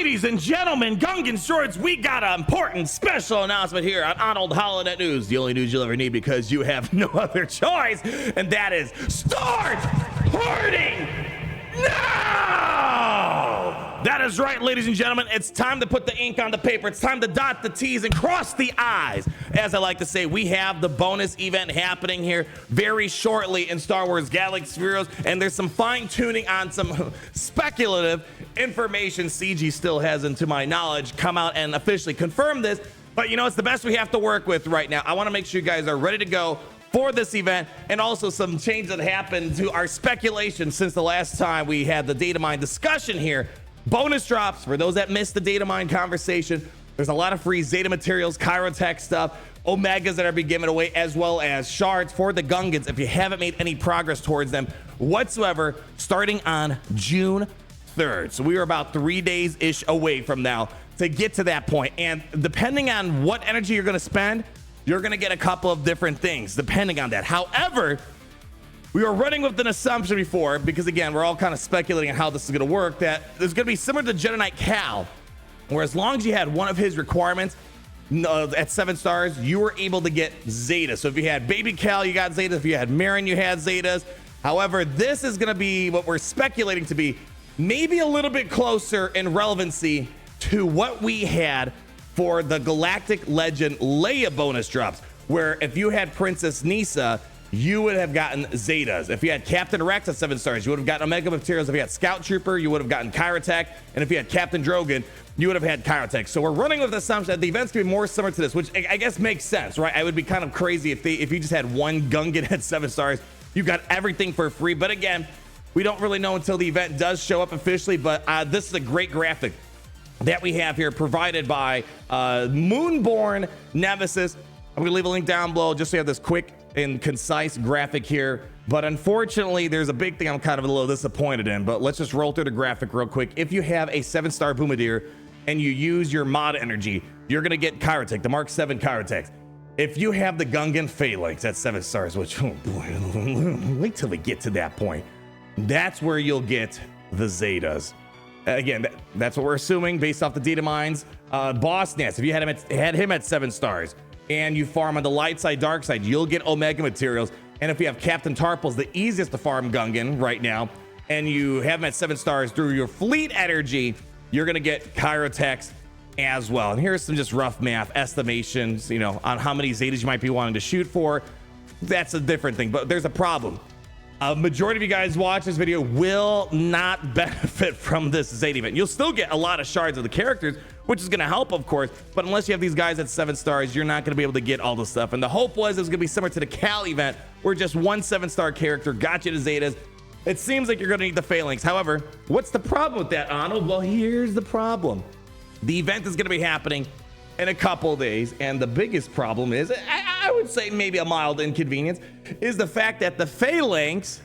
Ladies and gentlemen, Gungan Shorts, we got an important special announcement here on Arnold Holonet News. The only news you'll ever need because you have no other choice, and that is start hoarding now! That is right, ladies and gentlemen. It's time to put the ink on the paper. It's time to dot the T's and cross the I's. As I like to say, we have the bonus event happening here very shortly in Star Wars Galaxy Heroes, and there's some fine-tuning on some speculative information. CG still hasn't, to my knowledge, come out and officially confirm this, but you know, it's the best we have to work with right now. I want to make sure you guys are ready to go for this event, and also some change that happened to our speculation since the last time we had the data mine discussion here. Bonus drops for those that missed the data mine conversation. There's a lot of free Zeta materials, Kyros tech stuff, Omegas that are being given away, as well as shards for the Gungans if you haven't made any progress towards them whatsoever, starting on June 3rd. So we are about 3 days-ish away from now to get to that point. And depending on what energy you're going to spend, you're going to get a couple of different things depending on that. However, we were running with an assumption before, because again, we're all kind of speculating on how this is going to work, that it's going to be similar to Jedi Knight Cal, where as long as you had one of his requirements at 7 stars, you were able to get Zetas. So if you had Baby Cal, you got Zetas. If you had Marin, you had Zetas. However, this is going to be what we're speculating to be maybe a little bit closer in relevancy to what we had for the Galactic Legend Leia bonus drops, where if you had Princess Nisa, you would have gotten Zetas. If you had Captain Rex at 7 stars, you would have gotten Omega materials. If you had Scout Trooper, you would have gotten Kyrotech. And if you had Captain Drogon, you would have had Kyrotech. So we're running with the assumption that the event's gonna be more similar to this, which I guess makes sense, right? I would be kind of crazy if you just had one Gungan at 7 stars. You got everything for free. But again, we don't really know until the event does show up officially. But this is a great graphic that we have here, provided by Moonborn Nemesis. I'm gonna leave a link down below just so you have this quick and concise graphic here. But unfortunately, there's a big thing I'm kind of a little disappointed in, but let's just roll through the graphic real quick. If you have a 7-star Bombardier and you use your mod energy, you're gonna get Kyrotech, the Mark 7 Kyrotech. If you have the Gungan Phalanx at 7 stars, which, oh boy, wait till we get to that point, that's where you'll get the Zetas. Again, that's what we're assuming based off the data mines. Boss Nest, if you had him at 7 stars, and you farm on the light side, dark side, you'll get Omega materials. And if you have Captain Tarpals, the easiest to farm Gungan right now, and you have him at 7 stars through your fleet energy, you're gonna get Kyrotechs as well. And here's some just rough math estimations, you know, on how many Zetas you might be wanting to shoot for. That's a different thing, but there's a problem. A majority of you guys watch this video will not benefit from this Zeta event. You'll still get a lot of shards of the characters, which is going to help, of course, but unless you have these guys at 7 stars, you're not going to be able to get all the stuff. And the hope was it was going to be similar to the Cal event, where just one 7-star character got you to Zetas. It seems like you're going to need the Phalanx. However, what's the problem with that, Arnold? Well, here's the problem. The event is going to be happening in a couple days, and the biggest problem is, I would say maybe a mild inconvenience, is the fact that the Phalanx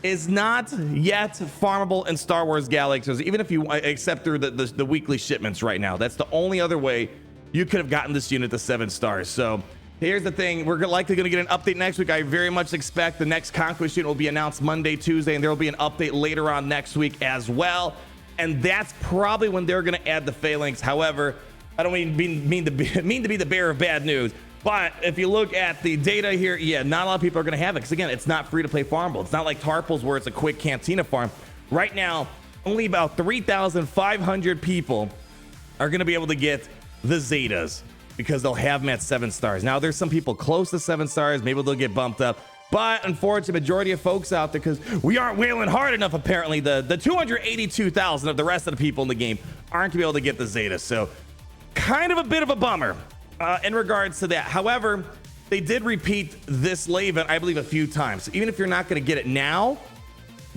is not yet farmable in Star Wars Galaxies, even if you accept through the weekly shipments right now. That's the only other way you could have gotten this unit to 7 stars. So here's the thing, we're likely going to get an update next week. I very much expect the next Conquest unit will be announced Monday, Tuesday, and there will be an update later on next week as well. And that's probably when they're going to add the Phalanx. However, I don't mean to be the bearer of bad news, but if you look at the data here, yeah, not a lot of people are going to have it, because again, it's not free to play farmable. It's not like Tarpals where it's a quick Cantina farm. Right now, only about 3,500 people are going to be able to get the Zetas because they'll have them at 7 stars. Now, there's some people close to 7 stars. Maybe they'll get bumped up. But unfortunately, majority of folks out there, because we aren't whaling hard enough, apparently, the 282,000 of the rest of the people in the game aren't going to be able to get the Zetas. So kind of a bit of a bummer in regards to that. However, they did repeat this lay event, I believe, a few times. So even if you're not going to get it now,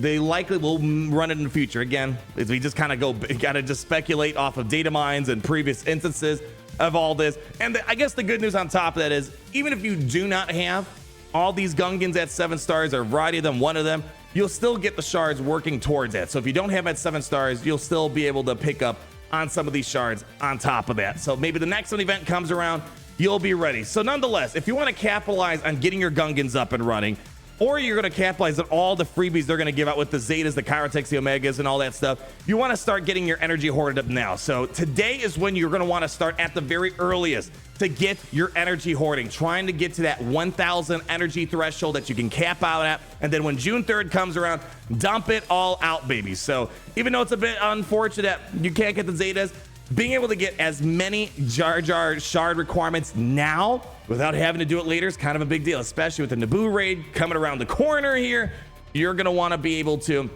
they likely will run it in the future. Again, as we just kind of got to just speculate off of data mines and previous instances of all this. And I guess the good news on top of that is, even if you do not have all these Gungans at 7 stars, or a variety of them, one of them, you'll still get the shards working towards that. So if you don't have them at 7 stars, you'll still be able to pick up on some of these shards on top of that. So maybe the next one event comes around, you'll be ready. So nonetheless, if you want to capitalize on getting your Gungans up and running, or you're going to capitalize on all the freebies they're going to give out with the Zetas, the Kyros, the Omegas, and all that stuff. You want to start getting your energy hoarded up now. So today is when you're going to want to start at the very earliest to get your energy hoarding, trying to get to that 1,000 energy threshold that you can cap out at. And then when June 3rd comes around, dump it all out, baby. So even though it's a bit unfortunate that you can't get the Zetas, being able to get as many Jar Jar shard requirements now without having to do it later is kind of a big deal, especially with the Naboo raid coming around the corner here. You're going to want to be able to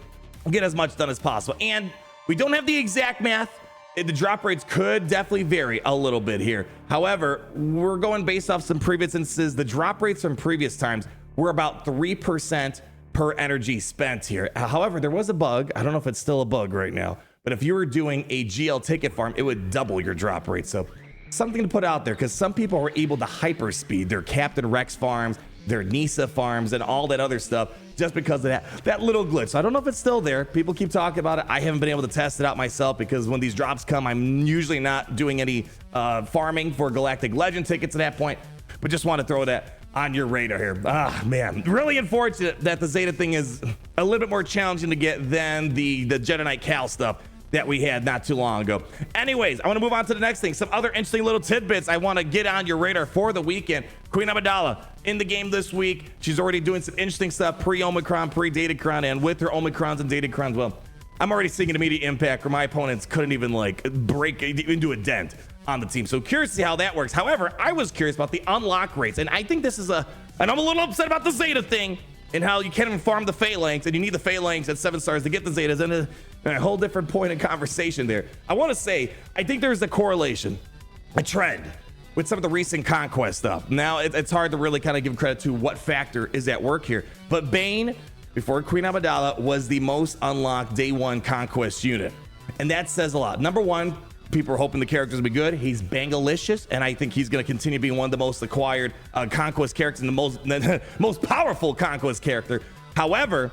get as much done as possible. And we don't have the exact math. The drop rates could definitely vary a little bit here. However, we're going based off some previous instances. The drop rates from previous times were about 3% per energy spent here. However, there was a bug. I don't know if it's still a bug right now, but if you were doing a GL ticket farm, it would double your drop rate. So something to put out there, because some people were able to hyperspeed their Captain Rex farms, their Nisa farms, and all that other stuff just because of that little glitch. So I don't know if it's still there. People keep talking about it. I haven't been able to test it out myself because when these drops come, I'm usually not doing any farming for Galactic Legend tickets at that point, but just want to throw that on your radar here. Ah, man, really unfortunate that the Zeta thing is a little bit more challenging to get than the Jedi Knight Cal stuff that we had not too long ago. Anyways, I want to move on to the next thing. Some other interesting little tidbits I want to get on your radar for the weekend. Queen Amidala in the game this week. She's already doing some interesting stuff pre-Omicron, pre-Datacron, and with her Omicrons and Datacrons, well, I'm already seeing an immediate impact where my opponents couldn't even like break into a dent on the team. So curious to see how that works. However, I was curious about the unlock rates, and I think this is and I'm a little upset about the Zeta thing and how you can't even farm the Phalanx, and you need the Phalanx at 7 stars to get the Zetas, and a whole different point of conversation there. I want to say, I think there's a correlation, a trend with some of the recent conquest stuff. Now, it's hard to really kind of give credit to what factor is at work here, but Bane, before Queen Amidala, was the most unlocked day one conquest unit, and that says a lot. Number one, people are hoping the characters will be good. He's bangalicious, and I think he's going to continue being one of the most acquired conquest characters and the most powerful conquest character. However,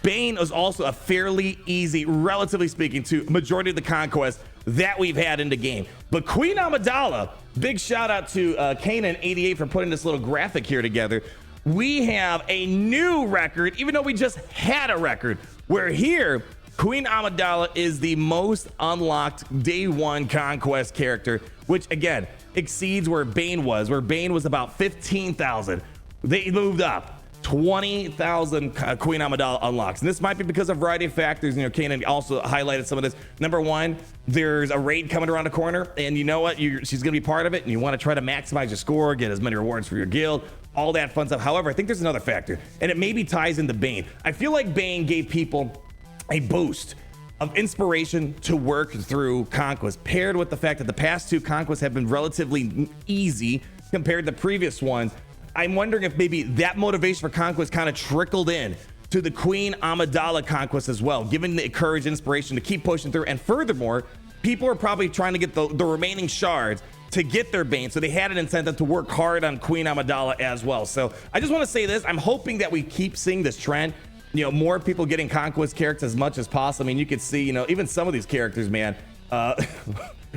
Bane is also a fairly easy, relatively speaking, to majority of the conquest that we've had in the game. But Queen Amidala, big shout out to Kanan88 for putting this little graphic here together. We have a new record, even though we just had a record, where here Queen Amidala is the most unlocked day one conquest character, which again exceeds where Bane was about 15,000. They moved up 20,000 Queen Amidala unlocks, and this might be because of a variety of factors. You know, Kanan also highlighted some of this. Number one, there's a raid coming around the corner, and you know what, she's gonna be part of it, and you want to try to maximize your score, get as many rewards for your guild, all that fun stuff. However, I think there's another factor, and it maybe ties into Bane. I feel like Bane gave people a boost of inspiration to work through conquest, paired with the fact that the past two conquests have been relatively easy compared to previous ones. I'm wondering if maybe that motivation for conquest kind of trickled in to the Queen Amidala conquest as well, giving the courage, inspiration to keep pushing through. And furthermore, people are probably trying to get the remaining shards to get their Bane, so they had an incentive to work hard on Queen Amidala as well. So I just want to say this, I'm hoping that we keep seeing this trend. You know, more people getting conquest characters as much as possible. I mean, you could see, you know, even some of these characters, man.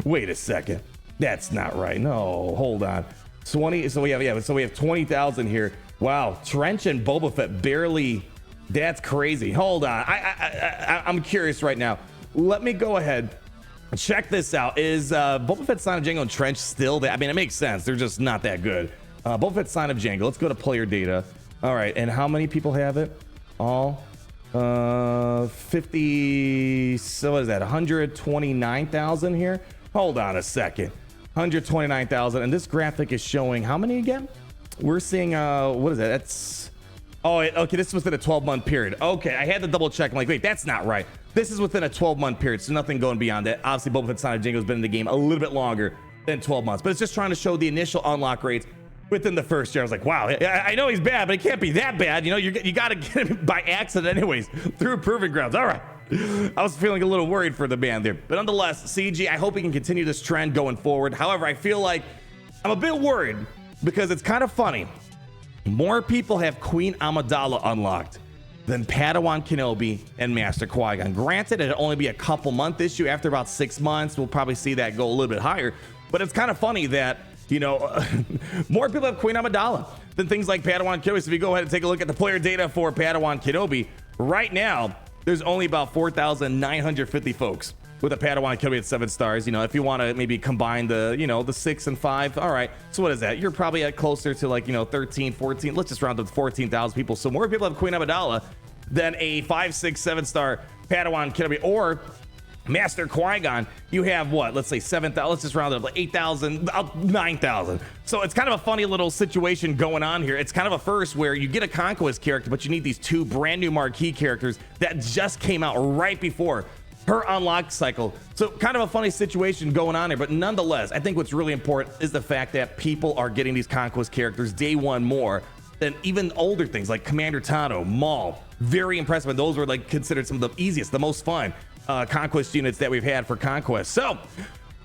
Wait a second, that's not right. No, hold on. 20. So we have 20,000 here. Wow, Trench and Boba Fett barely. That's crazy. Hold on. I'm curious right now. Let me go ahead. Check this out. Is Boba Fett, Sign of Jango, and Trench still there? I mean, it makes sense. They're just not that good. Boba Fett, Sign of Jango. Let's go to player data. All right, and how many people have it? All 50. So what is that? 129,000 here. Hold on a second. 129,000, and this graphic is showing how many again? We're seeing what is that? That's okay. This is within a 12-month period. Okay, I had to double check. I'm like, wait, that's not right. This is within a 12-month period, so nothing going beyond that. Obviously, Boba Fett, Sign of Jango has been in the game a little bit longer than 12 months, but it's just trying to show the initial unlock rates within the first year. I was like, wow, I know he's bad, but it can't be that bad. You know, you got to get him by accident anyways through proving grounds. All right. I was feeling a little worried for the man there, but nonetheless, CG, I hope he can continue this trend going forward. However, I feel like I'm a bit worried because it's kind of funny. More people have Queen Amidala unlocked than Padawan Kenobi and Master Qui-Gon. Granted, it'll only be a couple month issue. After about 6 months, we'll probably see that go a little bit higher, but it's kind of funny that, you know, more people have Queen Amidala than things like Padawan Kenobi. So if you go ahead and take a look at the player data for Padawan Kenobi, right now, there's only about 4,950 folks with a Padawan Kenobi at 7 stars. You know, if you want to maybe combine the, you know, the 6 and 5, all right. So what is that? You're probably at closer to like, you know, 13, 14. Let's just round up to 14,000 people. So more people have Queen Amidala than a 5, 6, 7 star Padawan Kenobi or Master Qui-Gon. You have what? Let's say 7,000. Let's just round it up like 8,000, 9,000. So it's kind of a funny little situation going on here. It's kind of a first where you get a Conquest character, but you need these 2 brand new marquee characters that just came out right before her unlock cycle. So kind of a funny situation going on here, but nonetheless, I think what's really important is the fact that people are getting these Conquest characters day one more than even older things like Commander Tano, Maul. Very impressive. And those were like considered some of the easiest, the most fun Conquest units that we've had for Conquest. So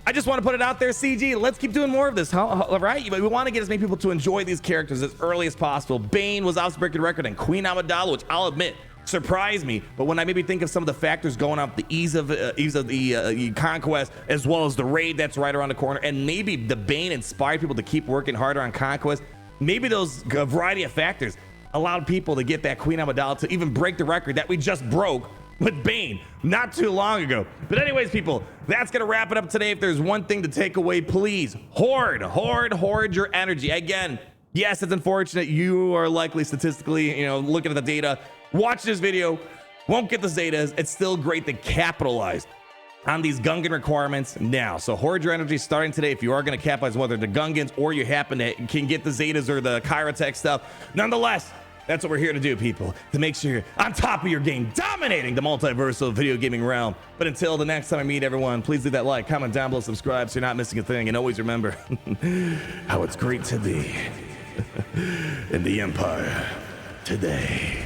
I just want to put it out there, CG, let's keep doing more of this, right? We want to get as many people to enjoy these characters as early as possible. Bane was obviously breaking the record, and Queen Amidala, which I'll admit surprised me, but when I maybe think of some of the factors going on, the ease of the Conquest, as well as the raid that's right around the corner, and maybe the Bane inspired people to keep working harder on Conquest, maybe those variety of factors allowed people to get that Queen Amidala to even break the record that we just broke with Bane not too long ago. But anyways, people, that's gonna wrap it up today. If there's one thing to take away, please hoard your energy. Again, yes, it's unfortunate you are likely statistically, you know, looking at the data, watch this video, won't get the Zetas. It's still great to capitalize on these Gungan requirements now. So hoard your energy starting today if you are going to capitalize, whether the Gungans or you happen to can get the Zetas or the Kyrotech stuff. Nonetheless, that's what we're here to do, people, to make sure you're on top of your game, dominating the multiversal video gaming realm. But until the next time I meet everyone, please leave that like, comment down below, subscribe so you're not missing a thing, and always remember how it's great to be in the Empire today.